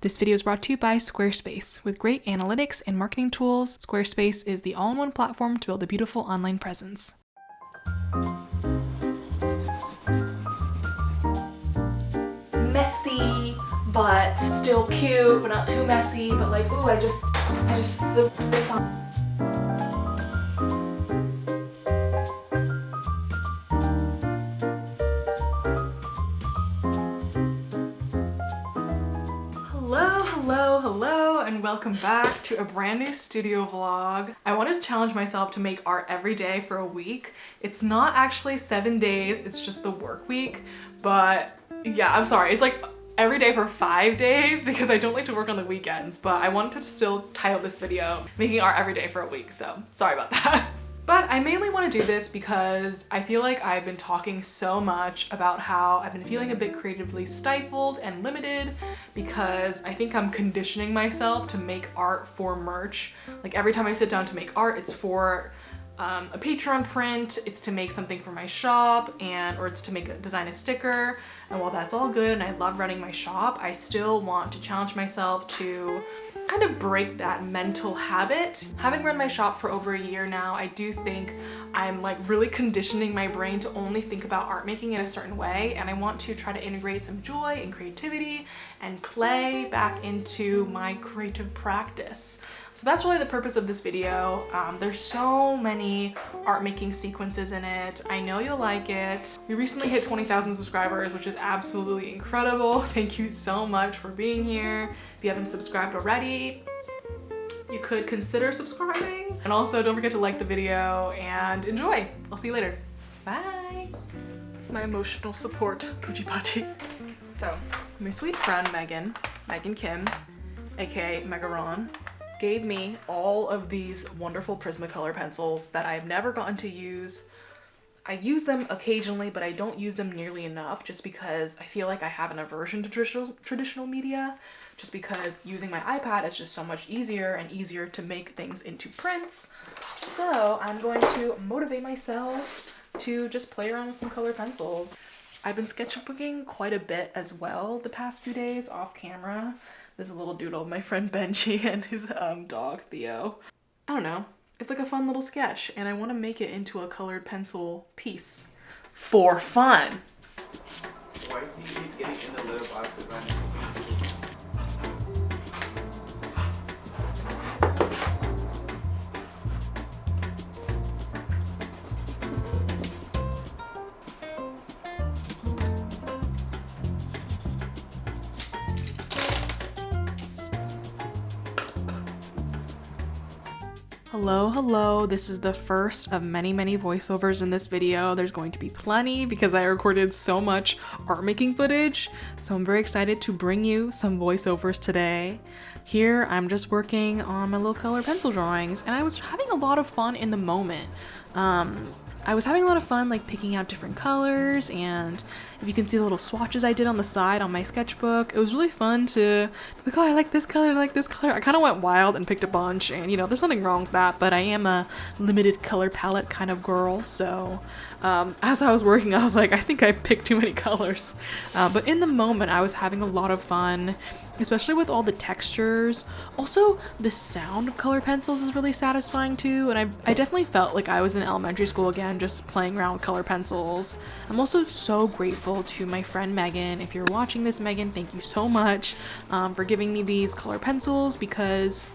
This video is brought to you by Squarespace. With great analytics and marketing tools, Squarespace is the all-in-one platform to build a beautiful online presence. Messy, but still cute, but not too messy, but like, ooh, I just this on. Hello, and welcome back to a brand new studio vlog. I wanted to challenge myself to make art every day for a week. It's not actually 7 days, it's just the work week, but yeah, I'm sorry. It's like every day for 5 days because I don't like to work on the weekends, but I wanted to still title this video making art every day for a week, so sorry about that. But I mainly want to do this because I feel like I've been talking so much about how I've been feeling a bit creatively stifled and limited because I think I'm conditioning myself to make art for merch. Like every time I sit down to make art, it's for a Patreon print, it's to make something for my shop, or it's to design a sticker. And while that's all good and I love running my shop, I still want to challenge myself to kind of break that mental habit. Having run my shop for over a year now, I do think I'm like really conditioning my brain to only think about art making in a certain way, and I want to try to integrate some joy and creativity and play back into my creative practice. So that's really the purpose of this video. There's so many art making sequences in it. I know you'll like it. We recently hit 20,000 subscribers, which is absolutely incredible. Thank you so much for being here. If you haven't subscribed already, you could consider subscribing. And also don't forget to like the video and enjoy. I'll see you later. Bye. This is my emotional support, Poochie Pachi. So my sweet friend Megan Kim, aka Megaron, gave me all of these wonderful Prismacolor pencils that I've never gotten to use. I use them occasionally, but I don't use them nearly enough just because I feel like I have an aversion to traditional media, just because using my iPad is just so much easier and easier to make things into prints. So I'm going to motivate myself to just play around with some color pencils. I've been sketchbooking quite a bit as well the past few days off camera. This is a little doodle of my friend Benji and his dog Theo. I don't know. It's like a fun little sketch, and I want to make it into a colored pencil piece for fun. Why is he's getting in the little boxes? Hello, this is the first of many voiceovers in this video. There's going to be plenty because I recorded so much art making footage, so I'm very excited to bring you some voiceovers today. Here I'm just working on my little color pencil drawings, and I was having a lot of fun in the moment. I was having a lot of fun like picking out different colors, and if you can see the little swatches I did on the side on my sketchbook, it was really fun to be like, oh, I like this color, I like this color. I kind of went wild and picked a bunch, and you know, there's nothing wrong with that, but I am a limited color palette kind of girl, so as I was working, I was like, I think I picked too many colors. But in the moment, I was having a lot of fun, especially with all the textures. Also, the sound of color pencils is really satisfying too, and I definitely felt like I was in elementary school again, just playing around with color pencils. I'm also so grateful to my friend Megan. If you're watching this, Megan, thank you so much for giving me these color pencils, because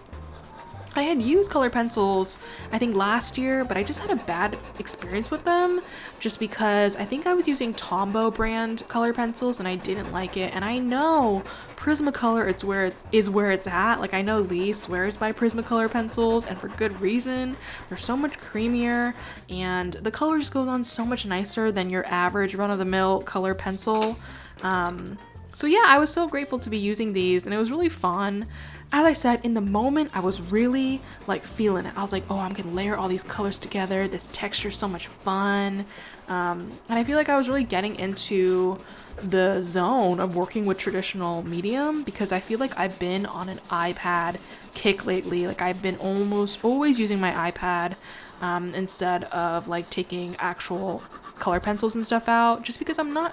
I had used color pencils, I think last year, but I just had a bad experience with them just because I think I was using Tombow brand color pencils and I didn't like it. And I know Prismacolor is where it's at. Like, I know Lee swears by Prismacolor pencils, and for good reason. They're so much creamier and the color just goes on so much nicer than your average run-of-the-mill color pencil. So yeah, I was so grateful to be using these, and it was really fun. As I said, in the moment, I was really like feeling it. I was like, oh, I'm gonna layer all these colors together. This texture is so much fun. And I feel like I was really getting into the zone of working with traditional medium, because I feel like I've been on an iPad kick lately. Like, I've been almost always using my iPad instead of like taking actual color pencils and stuff out, just because I'm not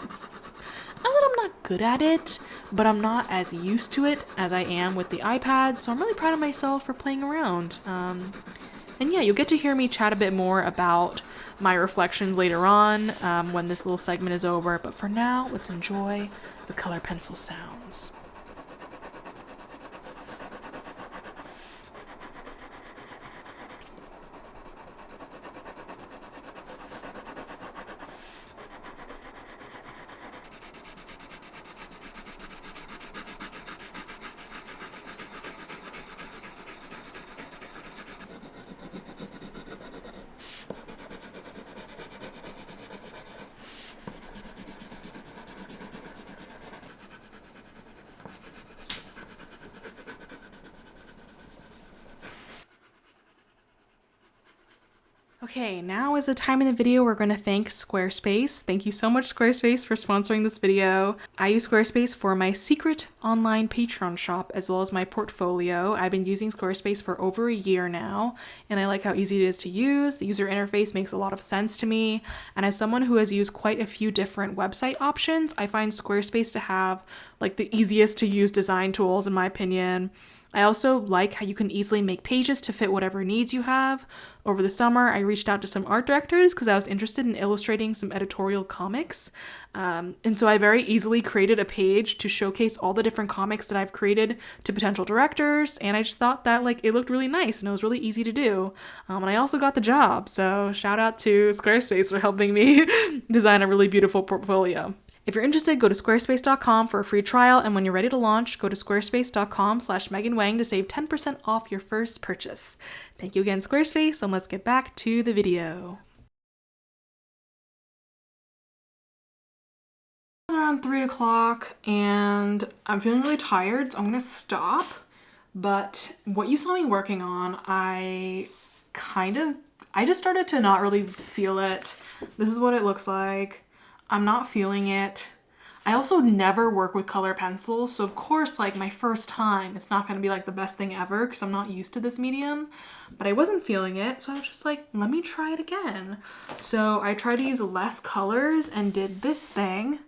not good at it, but I'm not as used to it as I am with the iPad, so I'm really proud of myself for playing around. And yeah, you'll get to hear me chat a bit more about my reflections later on when this little segment is over, but for now, let's enjoy the color pencil sounds. Okay, now is the time in the video we're going to thank Squarespace. Thank you so much, Squarespace, for sponsoring this video. I use Squarespace for my secret online Patreon shop as well as my portfolio. I've been using Squarespace for over a year now, and I like how easy it is to use. The user interface makes a lot of sense to me, and as someone who has used quite a few different website options, I find Squarespace to have like the easiest to use design tools in my opinion. I also like how you can easily make pages to fit whatever needs you have. Over the summer, I reached out to some art directors because I was interested in illustrating some editorial comics. And so I very easily created a page to showcase all the different comics that I've created to potential directors. And I just thought that like it looked really nice and it was really easy to do. And I also got the job. So shout out to Squarespace for helping me design a really beautiful portfolio. If you're interested, go to squarespace.com for a free trial, and when you're ready to launch, go to squarespace.com/MeganWang to save 10% off your first purchase. Thank you again, Squarespace, and let's get back to the video. It's around 3 o'clock, and I'm feeling really tired, so I'm gonna stop. But what you saw me working on, I just started to not really feel it. This is what it looks like. I'm not feeling it. I also never work with color pencils, so of course, like my first time, it's not gonna be like the best thing ever because I'm not used to this medium, but I wasn't feeling it, so I was just like, let me try it again. So I tried to use less colors and did this thing.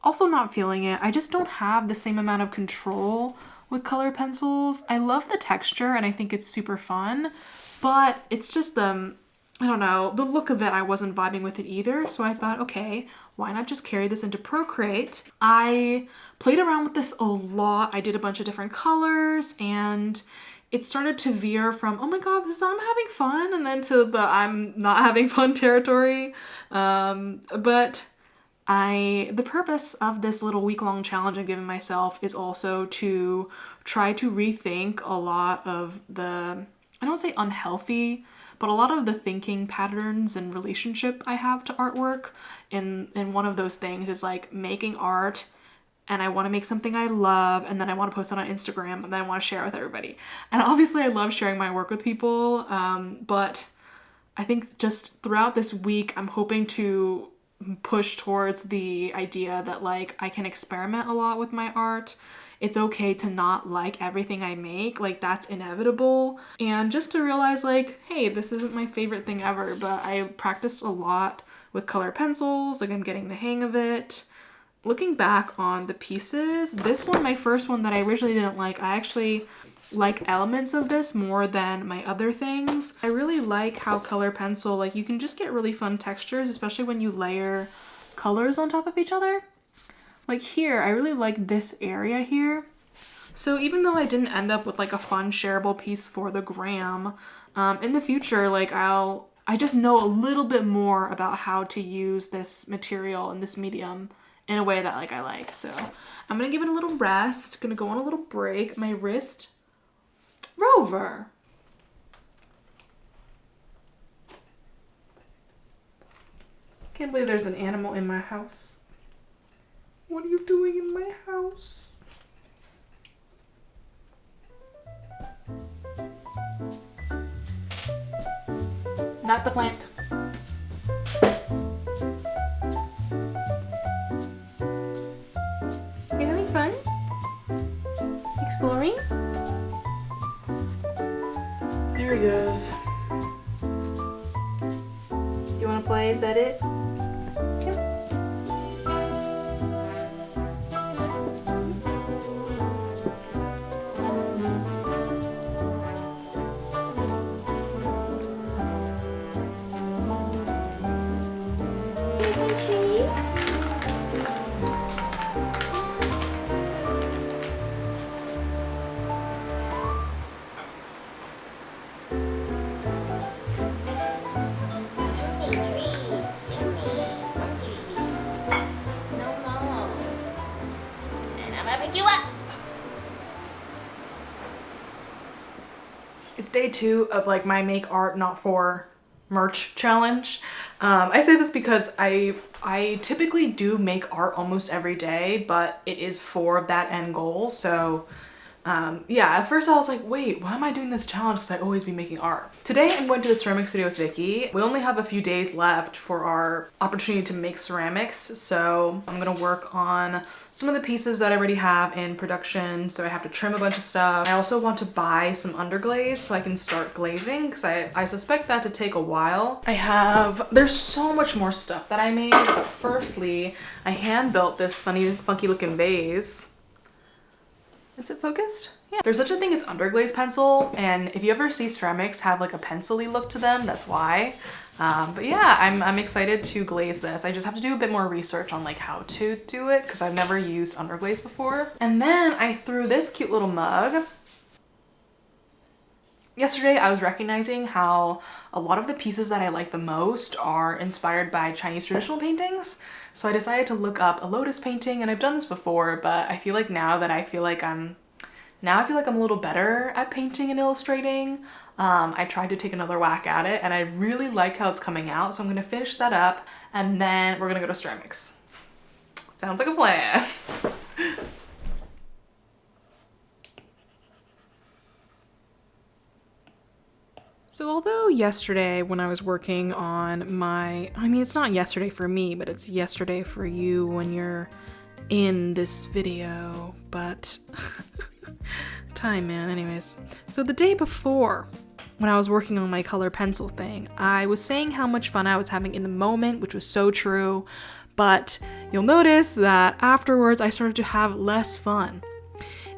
Also not feeling it. I just don't have the same amount of control with color pencils. I love the texture and I think it's super fun, but it's just I don't know, the look of it, I wasn't vibing with it either. So I thought, okay, why not just carry this into Procreate? I played around with this a lot. I did a bunch of different colors and it started to veer from, oh my God, I'm having fun, and then to the I'm not having fun territory. But the purpose of this little week-long challenge I've given myself is also to try to rethink a lot of the, I don't say unhealthy, but a lot of the thinking patterns and relationship I have to artwork. And one of those things is like making art, and I want to make something I love, and then I want to post it on Instagram, and then I want to share it with everybody. And obviously I love sharing my work with people, but I think just throughout this week, I'm hoping to push towards the idea that like I can experiment a lot with my art. It's okay to not like everything I make, like that's inevitable. And just to realize like, hey, this isn't my favorite thing ever, but I practiced a lot with color pencils, like I'm getting the hang of it. Looking back on the pieces, this one, my first one that I originally didn't like, I actually like elements of this more than my other things. I really like how color pencil, like you can just get really fun textures, especially when you layer colors on top of each other. Like here, I really like this area here. So even though I didn't end up with like a fun shareable piece for the gram, in the future, like I just know a little bit more about how to use this material and this medium in a way that like I like. So I'm gonna give it a little rest, gonna go on a little break. My wrist, Rover. Can't believe there's an animal in my house. What are you doing in my house? Not the plant. Are you having fun? Exploring? There he goes. Do you want to play? Is that it? It's day 2 of like my make art not for merch challenge. I say this because I typically do make art almost every day, but it is for that end goal. So yeah, at first I was like, wait, why am I doing this challenge? Because I always be making art. Today I'm going to the ceramic studio with Vicky. We only have a few days left for our opportunity to make ceramics. So I'm gonna work on some of the pieces that I already have in production. So I have to trim a bunch of stuff. I also want to buy some underglaze so I can start glazing because I suspect that to take a while. There's so much more stuff that I made. But firstly, I hand built this funky looking vase. Is it focused? Yeah. There's such a thing as underglaze pencil, and if you ever see ceramics have like a pencil-y look to them, that's why. But yeah, I'm excited to glaze this. I just have to do a bit more research on like how to do it because I've never used underglaze before. And then I threw this cute little mug. Yesterday, I was recognizing how a lot of the pieces that I like the most are inspired by Chinese traditional paintings. So I decided to look up a lotus painting, and I've done this before, but I feel like now I feel like I'm a little better at painting and illustrating. I tried to take another whack at it, and I really like how it's coming out. So I'm gonna finish that up, and then we're gonna go to ceramics. Sounds like a plan. So although yesterday when I was working on it's not yesterday for me, but it's yesterday for you when you're in this video, but time, man. Anyways, so the day before when I was working on my color pencil thing, I was saying how much fun I was having in the moment, which was so true, but you'll notice that afterwards I started to have less fun.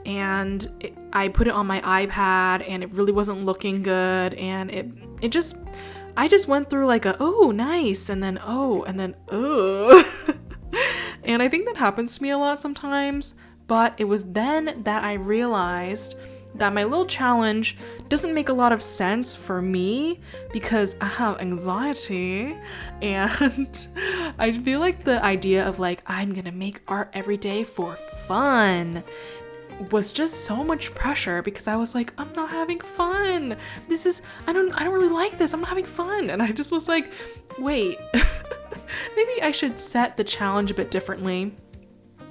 And I put it on my iPad and it really wasn't looking good, and I just went through like a oh nice and then oh and then oh and I think that happens to me a lot sometimes, but it was then that I realized that my little challenge doesn't make a lot of sense for me because I have anxiety, and I feel like the idea of like I'm gonna make art every day for fun was just so much pressure because I was like, I'm not having fun. I don't really like this. I'm not having fun. And I just was like, wait, maybe I should set the challenge a bit differently.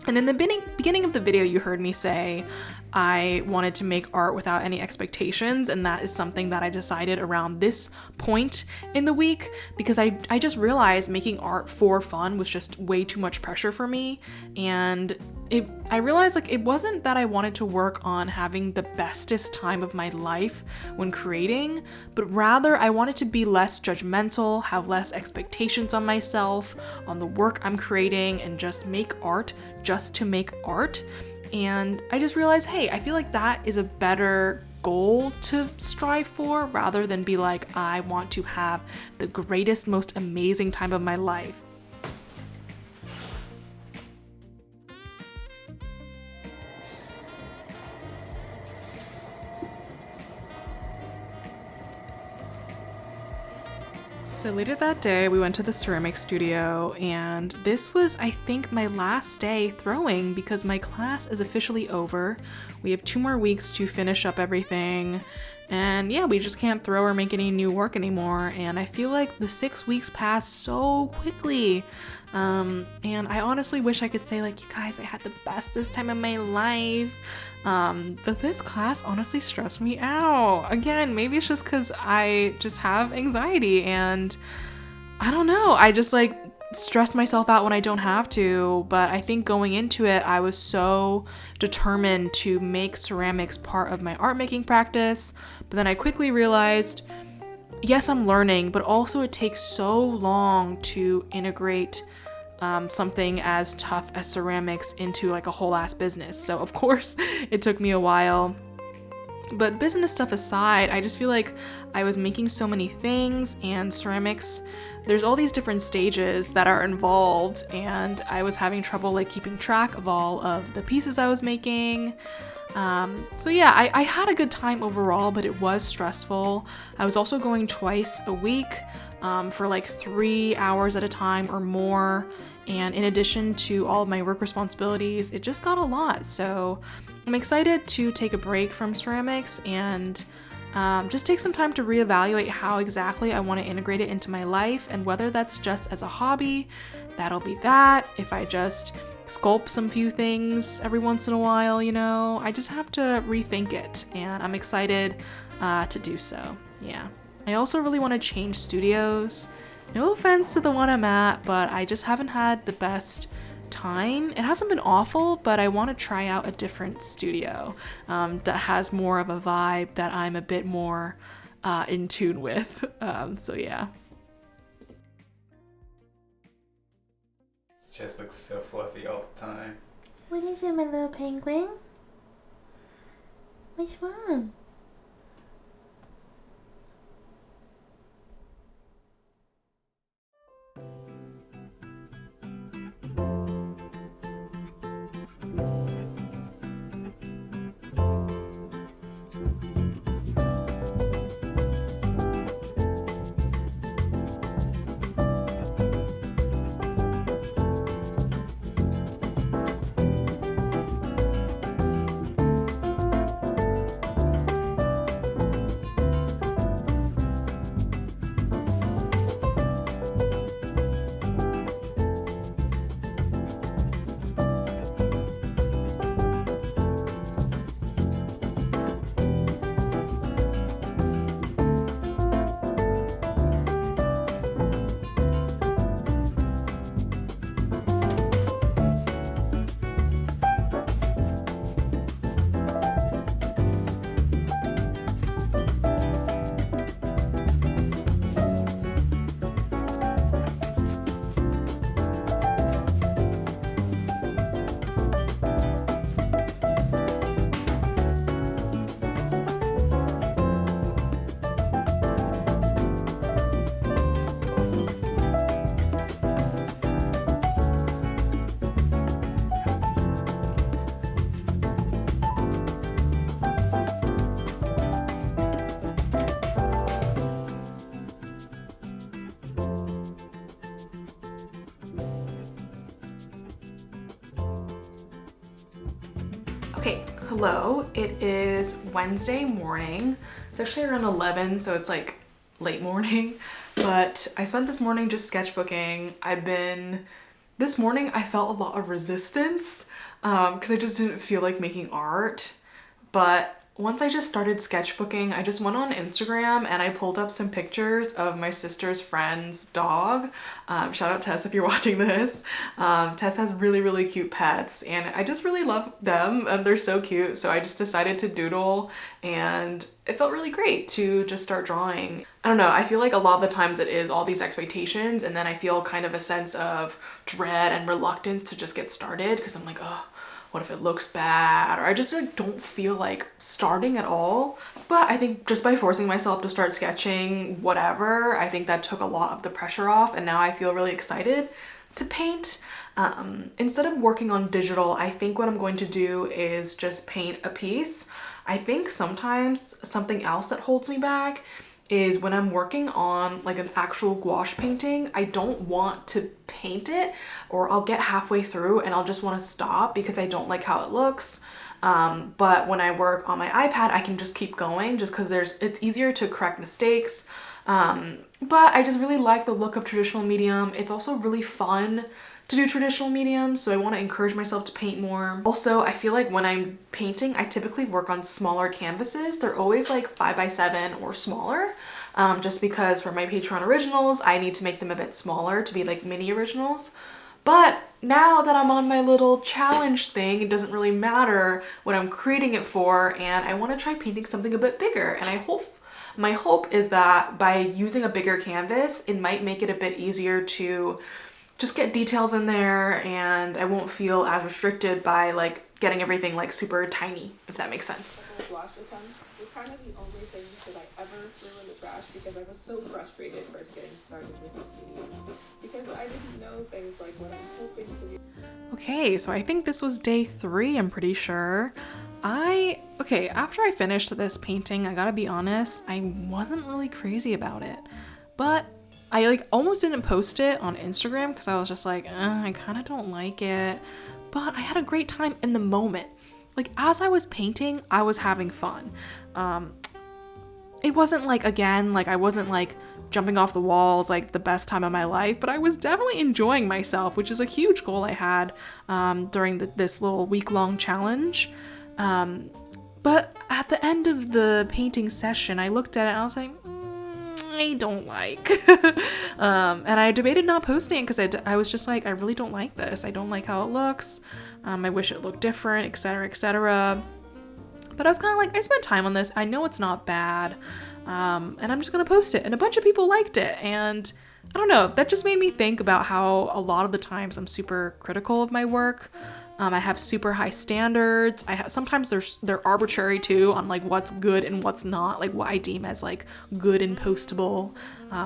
And in the beginning of the video, you heard me say I wanted to make art without any expectations, and that is something that I decided around this point in the week because I just realized making art for fun was just way too much pressure for me, and I realized like it wasn't that I wanted to work on having the bestest time of my life when creating, but rather I wanted to be less judgmental, have less expectations on myself, on the work I'm creating, and just make art just to make art. And I just realized, hey, I feel like that is a better goal to strive for rather than be like, I want to have the greatest, most amazing time of my life. So later that day, we went to the ceramic studio, and this was, I think, my last day throwing because my class is officially over. We have 2 more weeks to finish up everything, and yeah, we just can't throw or make any new work anymore, and I feel like the 6 weeks passed so quickly. And I honestly wish I could say like, you guys, I had the bestest time of my life. But this class honestly stressed me out. Again, maybe it's just because I just have anxiety and I don't know. I just like stress myself out when I don't have to. But I think going into it, I was so determined to make ceramics part of my art making practice. But then I quickly realized, yes, I'm learning, but also it takes so long to integrate something as tough as ceramics into like a whole ass business. So of course it took me a while. But business stuff aside, I just feel like I was making so many things, and ceramics, there's all these different stages that are involved, and I was having trouble like keeping track of all of the pieces I was making. So yeah, I had a good time overall, but it was stressful. I was also going twice a week for like 3 hours at a time or more. And in addition to all of my work responsibilities, it just got a lot. So I'm excited to take a break from ceramics and just take some time to reevaluate how exactly I want to integrate it into my life, and whether that's just as a hobby, that'll be that. If I just sculpt some few things every once in a while, you know, I just have to rethink it, and I'm excited to do so. Yeah. I also really want to change studios. No offense to the one I'm at, but I just haven't had the best time. It hasn't been awful, but I want to try out a different studio that has more of a vibe that I'm a bit more in tune with. So yeah. It just looks so fluffy all the time. What is it, my little penguin? What's wrong? Okay, hello. It is Wednesday morning. It's actually around 11, so it's like late morning. But I spent this morning just sketchbooking. This morning I felt a lot of resistance because I just didn't feel like making art. But once I just started sketchbooking, I just went on Instagram and I pulled up some pictures of my sister's friend's dog. Shout out Tess if you're watching this. Tess has really, really cute pets and I just really love them and they're so cute. So I just decided to doodle and it felt really great to just start drawing. I don't know, I feel like a lot of the times it is all these expectations and then I feel kind of a sense of dread and reluctance to just get started because I'm like, oh, what if it looks bad? Or I just like don't feel like starting at all. But I think just by forcing myself to start sketching whatever, I think that took a lot of the pressure off and now I feel really excited to paint. Instead of working on digital, I think what I'm going to do is just paint a piece. I think sometimes something else that holds me back is when I'm working on like an actual gouache painting, I don't want to paint it or I'll get halfway through and I'll just want to stop because I don't like how it looks. But when I work on my iPad, I can just keep going just because it's easier to correct mistakes. But I just really like the look of traditional medium. It's also really fun to do traditional mediums, so I want to encourage myself to paint more. Also, I feel like when I'm painting, I typically work on smaller canvases. They're always like 5x7 or smaller, just because for my Patreon originals, I need to make them a bit smaller to be like mini originals. But now that I'm on my little challenge thing, it doesn't really matter what I'm creating it for, and I want to try painting something a bit bigger. And my hope is that by using a bigger canvas, it might make it a bit easier to just get details in there and I won't feel as restricted by like getting everything like super tiny, if that makes sense. Wash attempts were kind of the only things that I ever threw in the trash because I was so frustrated first getting started with this medium because I didn't know things like what I'm hoping to do. Okay, so I think this was day 3, I'm pretty sure. After I finished this painting, I gotta be honest, I wasn't really crazy about it, but I like almost didn't post it on Instagram because I was just like, I kind of don't like it, but I had a great time in the moment. Like as I was painting, I was having fun. it wasn't like, again, like I wasn't like jumping off the walls, like the best time of my life, but I was definitely enjoying myself, which is a huge goal I had during this little week-long challenge. But at the end of the painting session, I looked at it and I was like, I don't like. And I debated not posting it because I was just like, I really don't like this. I don't like how it looks. I wish it looked different, etc., etc. But I was kind of like, I spent time on this. I know it's not bad. And I'm just going to post it. And a bunch of people liked it. And I don't know, that just made me think about how a lot of the times I'm super critical of my work. I have super high standards. Sometimes they're arbitrary too on like what's good and what's not, like what I deem as like good and postable.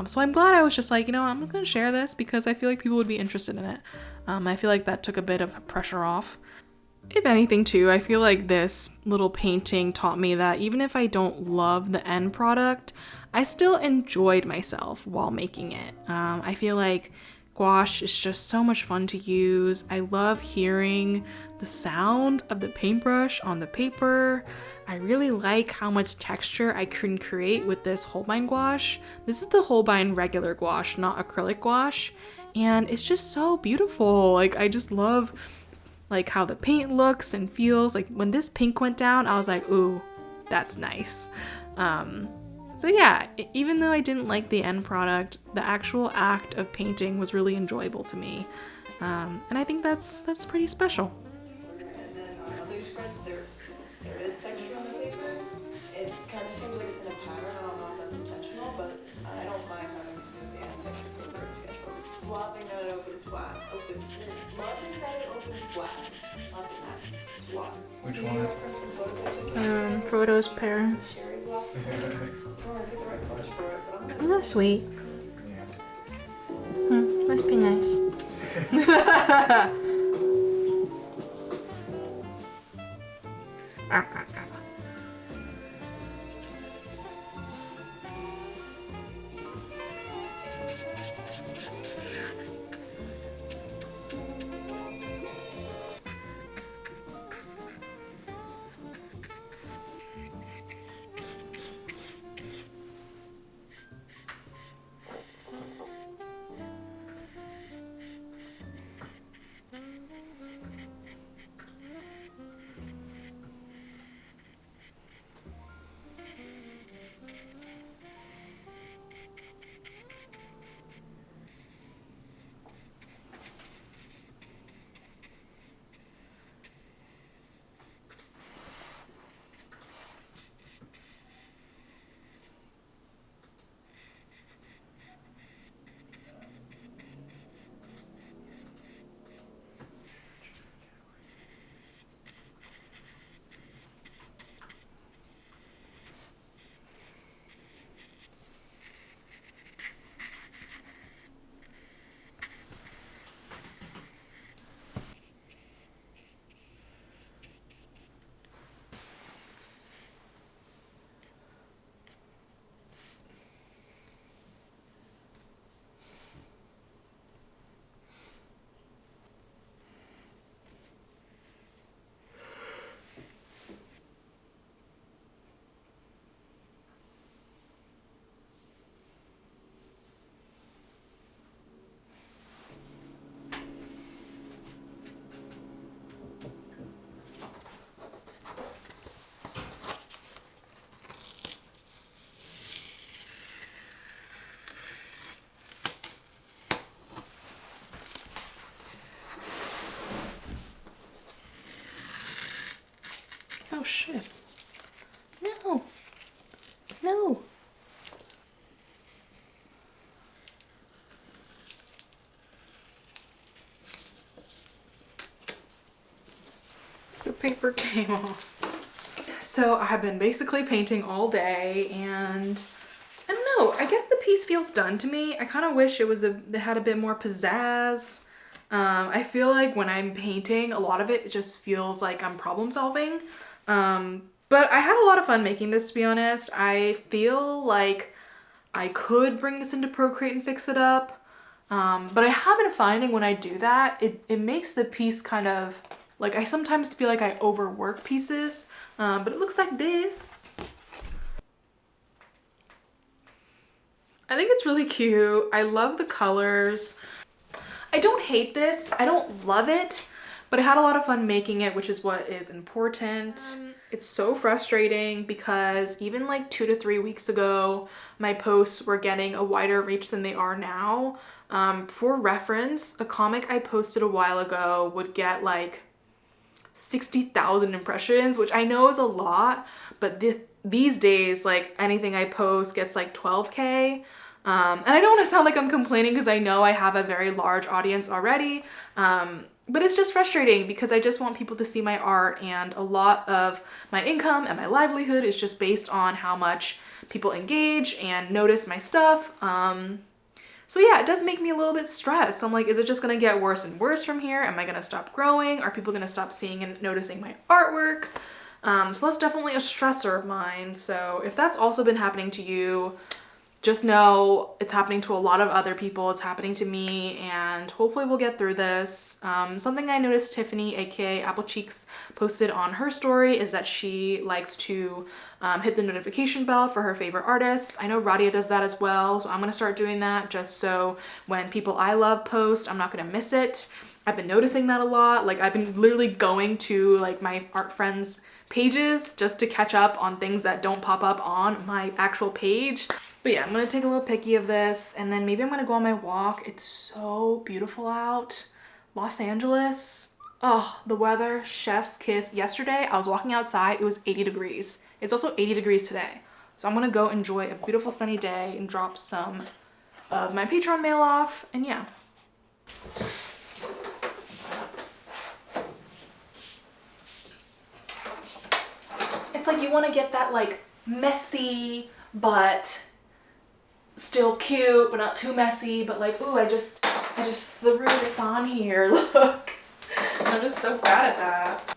So I'm glad I was just like, I'm going to share this because I feel like people would be interested in it. I feel like that took a bit of pressure off. If anything too, I feel like this little painting taught me that even if I don't love the end product, I still enjoyed myself while making it. I feel like gouache is just so much fun to use. I love hearing the sound of the paintbrush on the paper. I really like how much texture I can create with this Holbein gouache. This is the Holbein regular gouache, not acrylic gouache. And it's just so beautiful. Like, I just love like how the paint looks and feels. Like when this pink went down, I was like, ooh, that's nice. So yeah, even though I didn't like the end product, the actual act of painting was really enjoyable to me. And I think that's pretty special. And then on other spreads, there is texture on the paper. It kind of seems like it's in a pattern. I don't know if that's intentional, but I don't mind having smooth and texture for a sketchbook. Swapping that it opens flat. Swapping that it opens flat. Swapping that. Swap. Which one is? Frodo's parents. Cherry blossom. I don't know, I picked the right colors for it, but I'm Isn't that sweet? Yeah. Must be nice. Oh shit. No. No. The paper came off. So I have been basically painting all day and I don't know, I guess the piece feels done to me. I kind of wish it had a bit more pizzazz. I feel like when I'm painting, a lot of it just feels like I'm problem solving. But I had a lot of fun making this, to be honest. I feel like I could bring this into Procreate and fix it up. But I have been finding when I do that, it makes the piece kind of, like I sometimes feel like I overwork pieces, but it looks like this. I think it's really cute. I love the colors. I don't hate this. I don't love it, but I had a lot of fun making it, which is what is important. It's so frustrating because even like 2 to 3 weeks ago, my posts were getting a wider reach than they are now. For reference, a comic I posted a while ago would get like 60,000 impressions, which I know is a lot, but these days, like anything I post gets like 12K. And I don't want to sound like I'm complaining because I know I have a very large audience already. But it's just frustrating because I just want people to see my art, and a lot of my income and my livelihood is just based on how much people engage and notice my stuff. So yeah, it does make me a little bit stressed. I'm like, is it just gonna get worse and worse from here? Am I gonna stop growing? Are people gonna stop seeing and noticing my artwork? So that's definitely a stressor of mine. So if that's also been happening to you, just know it's happening to a lot of other people. It's happening to me, and hopefully we'll get through this. Something I noticed Tiffany, aka Apple Cheeks, posted on her story is that she likes to hit the notification bell for her favorite artists. I know Radia does that as well, so I'm gonna start doing that just so when people I love post, I'm not gonna miss it. I've been noticing that a lot. Like I've been literally going to like my art friends' pages just to catch up on things that don't pop up on my actual page. But yeah, I'm gonna take a little picky of this, and then maybe I'm gonna go on my walk. It's so beautiful out. Los Angeles, oh, the weather, chef's kiss. Yesterday, I was walking outside, it was 80 degrees. It's also 80 degrees today. So I'm gonna go enjoy a beautiful sunny day and drop some of my Patreon mail off, and yeah. It's like you wanna get that like messy, but still cute, but not too messy, but like, ooh, I just threw this on here, look. I'm just so bad at that.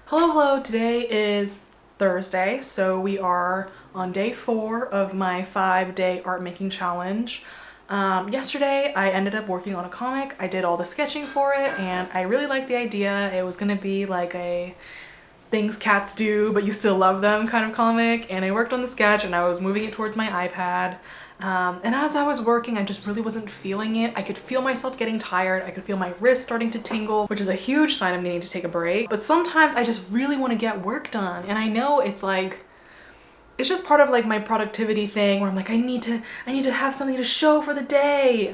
Hello, today is Thursday, so we are on day 4 of my 5-day art making challenge. Yesterday I ended up working on a comic. I did all the sketching for it, and I really liked the idea. It was gonna be like a things cats do but you still love them kind of comic, and I worked on the sketch and I was moving it towards my iPad. And as I was working, I just really wasn't feeling it. I could feel myself getting tired. I could feel my wrist starting to tingle, which is a huge sign of needing to take a break. But sometimes I just really want to get work done, and I know it's like, it's just part of like my productivity thing where I'm like, I need to have something to show for the day.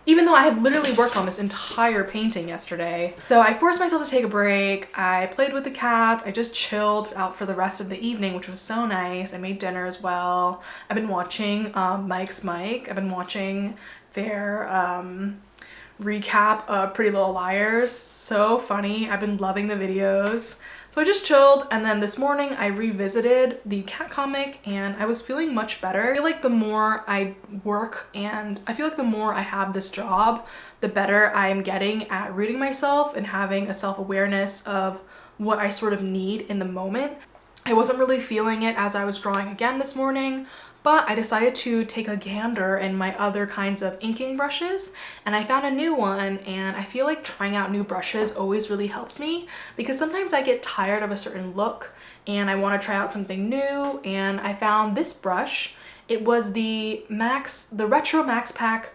Even though I had literally worked on this entire painting yesterday. So I forced myself to take a break. I played with the cats. I just chilled out for the rest of the evening, which was so nice. I made dinner as well. I've been watching Mike's Mike. I've been watching their recap of Pretty Little Liars. So funny. I've been loving the videos. So I just chilled, and then this morning I revisited the cat comic and I was feeling much better. I feel like the more I work and I feel like the more I have this job, the better I am getting at reading myself and having a self-awareness of what I sort of need in the moment. I wasn't really feeling it as I was drawing again this morning, but I decided to take a gander in my other kinds of inking brushes, and I found a new one, and I feel like trying out new brushes always really helps me because sometimes I get tired of a certain look and I want to try out something new, and I found this brush. It was the Retro MaxPack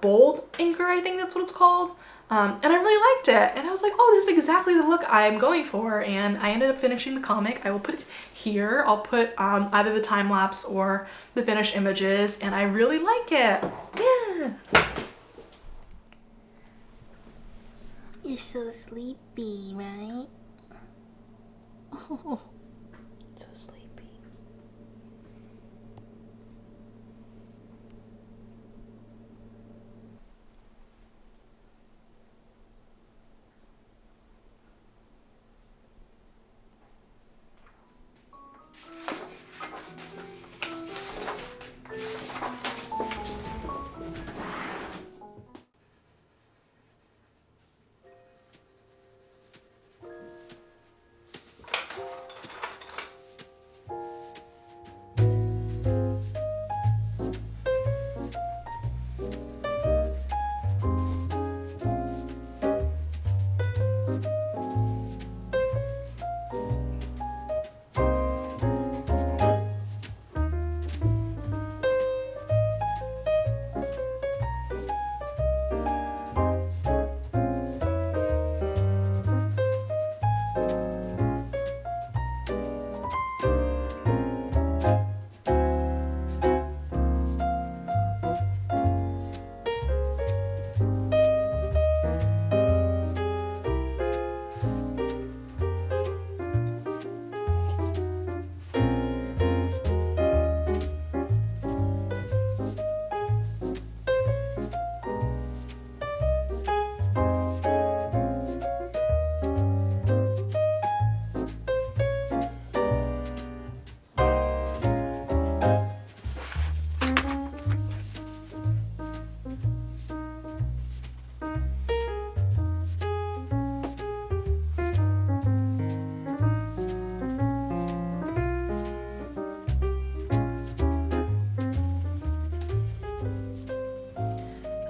Bold Inker, I think that's what it's called. And I really liked it, and I was like, oh, this is exactly the look I'm going for, and I ended up finishing the comic. I will put it here. I'll put either the time-lapse or the finished images, and I really like it. Yeah. You're so sleepy, right? Oh, so sleepy.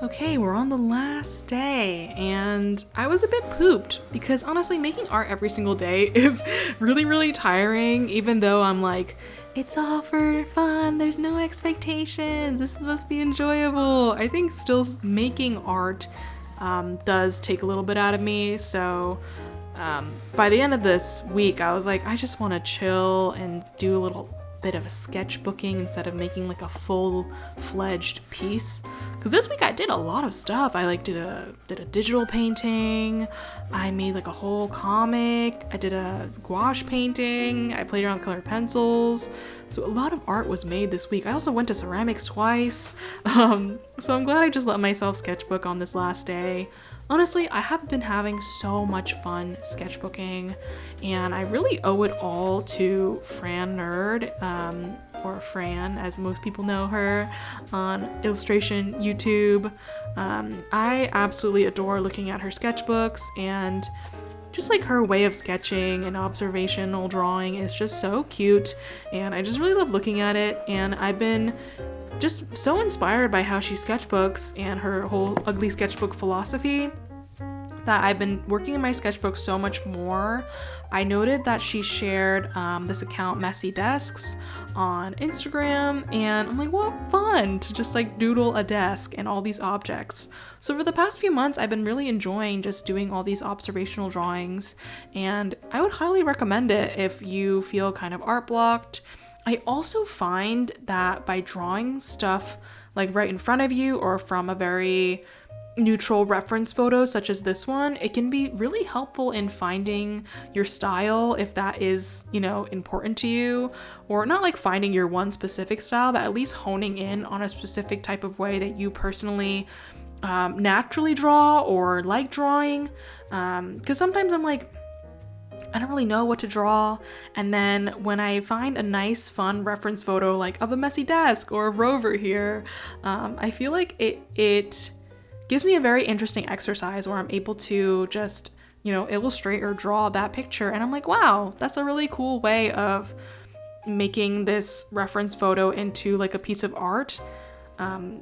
Okay, we're on the last day and I was a bit pooped because honestly making art every single day is really tiring, even though I'm like, it's all for fun, there's no expectations, this is supposed to be enjoyable. I think still making art does take a little bit out of me, so by the end of this week I was like, I just want to chill and do a little bit of a sketchbooking instead of making like a full-fledged piece. Because this week I did a lot of stuff. I like did a digital painting, I made like a whole comic, I did a gouache painting, I played around with colored pencils. So a lot of art was made this week. I also went to ceramics twice. So I'm glad I just let myself sketchbook on this last day. Honestly, I have been having so much fun sketchbooking, and I really owe it all to Fran Nerd, or Fran as most people know her on illustration YouTube. I absolutely adore looking at her sketchbooks, and just like her way of sketching and observational drawing is just so cute, and I just really love looking at it, and I've been just so inspired by how she sketchbooks and her whole ugly sketchbook philosophy that I've been working in my sketchbook so much more. I noted that she shared this account Messy Desks on Instagram, and I'm like, what fun to just like doodle a desk and all these objects. So for the past few months I've been really enjoying just doing all these observational drawings, and I would highly recommend it if you feel kind of art blocked. I also find that by drawing stuff like right in front of you or from a very neutral reference photo such as this one, it can be really helpful in finding your style if that is, you know, important to you, or not like finding your one specific style, but at least honing in on a specific type of way that you personally naturally draw or like drawing. Because sometimes I'm like, I don't really know what to draw, and then when I find a nice fun reference photo like of a messy desk or a rover here, I feel like it gives me a very interesting exercise where I'm able to just, you know, illustrate or draw that picture, and I'm like, wow, that's a really cool way of making this reference photo into like a piece of art.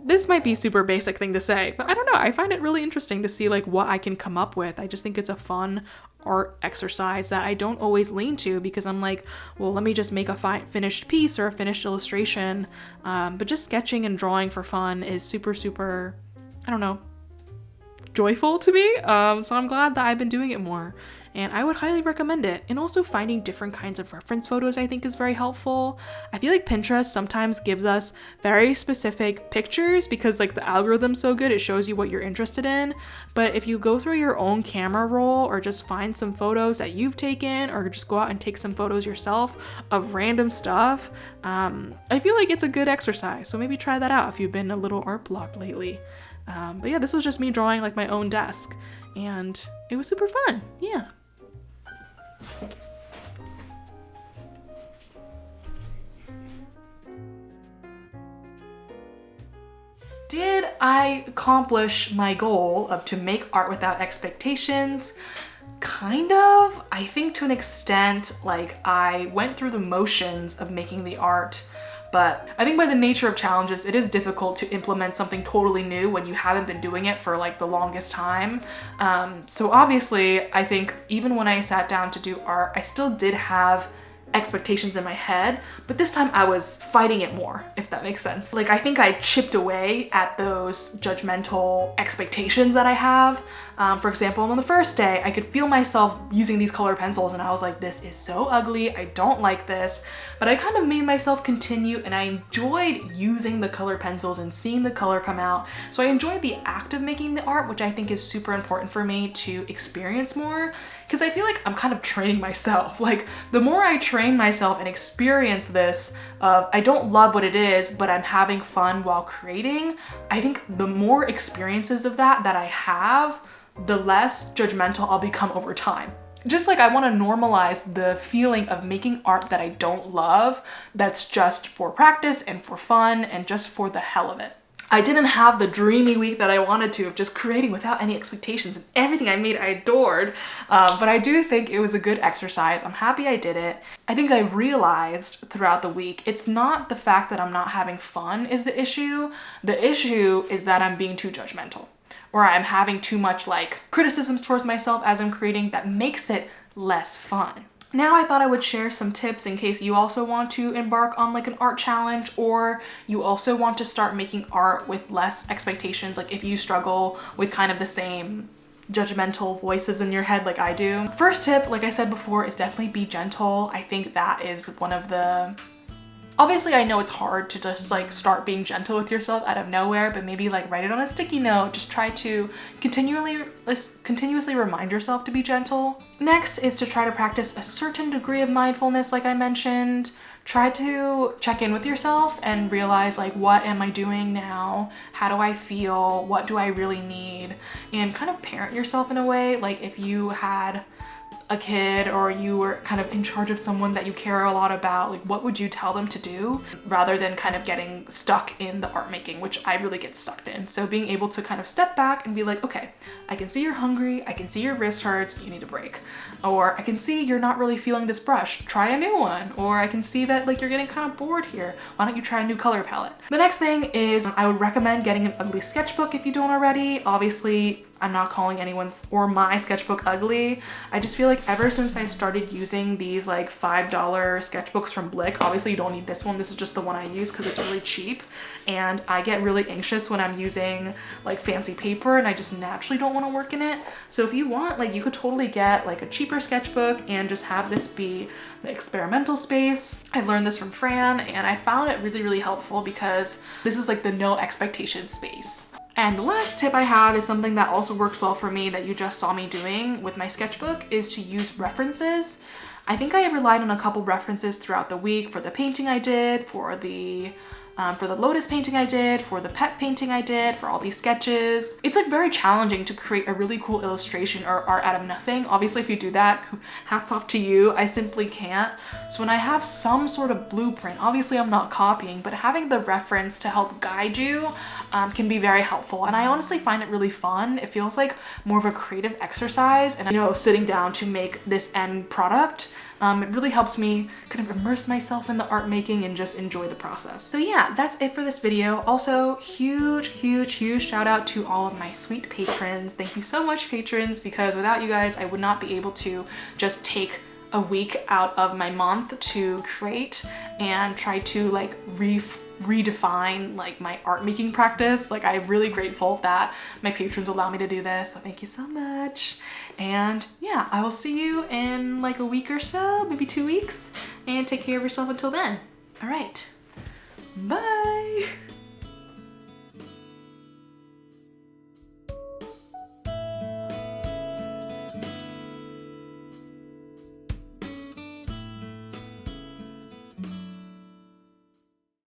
This might be a super basic thing to say, but I don't know, I find it really interesting to see like what I can come up with. I just think it's a fun art exercise that I don't always lean to, because I'm like, well, let me just make a finished piece or a finished illustration, but just sketching and drawing for fun is super, I don't know, joyful to me. So I'm glad that I've been doing it more, and I would highly recommend it. And also finding different kinds of reference photos I think is very helpful. I feel like Pinterest sometimes gives us very specific pictures because like the algorithm's so good, it shows you what you're interested in. But if you go through your own camera roll or just find some photos that you've taken, or just go out and take some photos yourself of random stuff, I feel like it's a good exercise. So maybe try that out if you've been a little art blocked lately. But yeah, this was just me drawing like my own desk, and it was super fun. Yeah. Did I accomplish my goal of to make art without expectations? Kind of. I think to an extent, like I went through the motions of making the art, but I think by the nature of challenges, it is difficult to implement something totally new when you haven't been doing it for like the longest time. So obviously, I think even when I sat down to do art, I still did have expectations in my head, but this time I was fighting it more, if that makes sense. Like I think I chipped away at those judgmental expectations that I have. For example, on the first day, I could feel myself using these color pencils and I was like, this is so ugly, I don't like this. But I kind of made myself continue, and I enjoyed using the color pencils and seeing the color come out. So I enjoyed the act of making the art, which I think is super important for me to experience more, because I feel like I'm kind of training myself. Like the more I train myself and experience this of I don't love what it is, but I'm having fun while creating, I think the more experiences of that I have, the less judgmental I'll become over time. Just like I want to normalize the feeling of making art that I don't love, that's just for practice and for fun and just for the hell of it. I didn't have the dreamy week that I wanted to of just creating without any expectations, and everything I made I adored. But I do think it was a good exercise. I'm happy I did it. I think I realized throughout the week, it's not the fact that I'm not having fun is the issue. The issue is that I'm being too judgmental, or I'm having too much like criticisms towards myself as I'm creating that makes it less fun. Now I thought I would share some tips in case you also want to embark on like an art challenge, or you also want to start making art with less expectations. Like if you struggle with kind of the same judgmental voices in your head like I do. First tip, like I said before, is definitely be gentle. I think that is one of the... Obviously, I know it's hard to just like start being gentle with yourself out of nowhere, but maybe like write it on a sticky note. Just try to continuously remind yourself to be gentle. Next is to try to practice a certain degree of mindfulness, like I mentioned. Try to check in with yourself and realize like, what am I doing now? How do I feel? What do I really need? And kind of parent yourself in a way. Like if you had a kid or you were kind of in charge of someone that you care a lot about, like what would you tell them to do, rather than kind of getting stuck in the art making, which I really get stuck in. So being able to kind of step back and be like, okay, I can see you're hungry, I can see your wrist hurts, you need a break. Or I can see you're not really feeling this brush, try a new one. Or I can see that like you're getting kind of bored here, why don't you try a new color palette? The next thing is I would recommend getting an ugly sketchbook if you don't already. Obviously, I'm not calling anyone's or my sketchbook ugly. I just feel like ever since I started using these like $5 sketchbooks from Blick, obviously you don't need this one, this is just the one I use because it's really cheap, and I get really anxious when I'm using like fancy paper and I just naturally don't want to work in it. So if you want, like you could totally get like a cheaper sketchbook and just have this be the experimental space. I learned this from Fran and I found it really, really helpful because this is like the no expectation space. And the last tip I have is something that also works well for me that you just saw me doing with my sketchbook, is to use references. I think I relied on a couple references throughout the week for the painting I did, for the lotus painting I did, for the pet painting I did, for all these sketches. It's like very challenging to create a really cool illustration or art out of nothing. Obviously, if you do that, hats off to you. I simply can't. So when I have some sort of blueprint, obviously I'm not copying, but having the reference to help guide you can be very helpful. And I honestly find it really fun. It feels like more of a creative exercise, and you know, sitting down to make this end product. It really helps me kind of immerse myself in the art making and just enjoy the process. So yeah, that's it for this video. Also, huge shout out to all of my sweet patrons. Thank you so much, patrons, because without you guys, I would not be able to just take a week out of my month to create and try to like redefine like my art making practice. Like I'm really grateful that my patrons allow me to do this. So thank you so much. And yeah, I will see you in like a week or so, maybe 2 weeks, and take care of yourself until then. All right, bye.